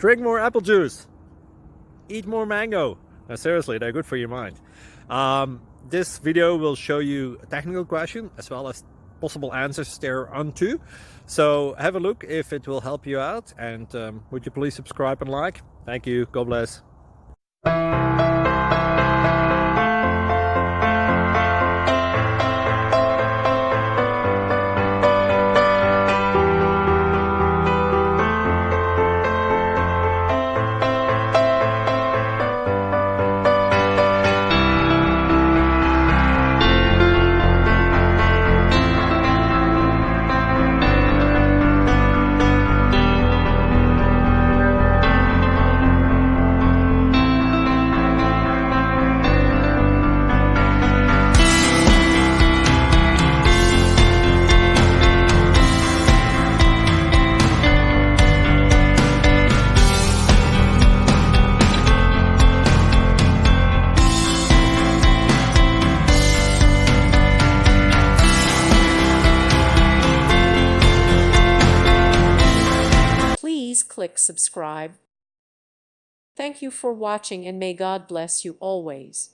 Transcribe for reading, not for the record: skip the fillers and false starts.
Drink more apple juice. Eat more mango. Now, seriously, they're good for your mind. This video will show you a technical question as well as possible answers thereunto. So have a look if it will help you out, and would you please subscribe and like? Thank you. God bless. Please click subscribe. Thank you for watching, and may God bless you always.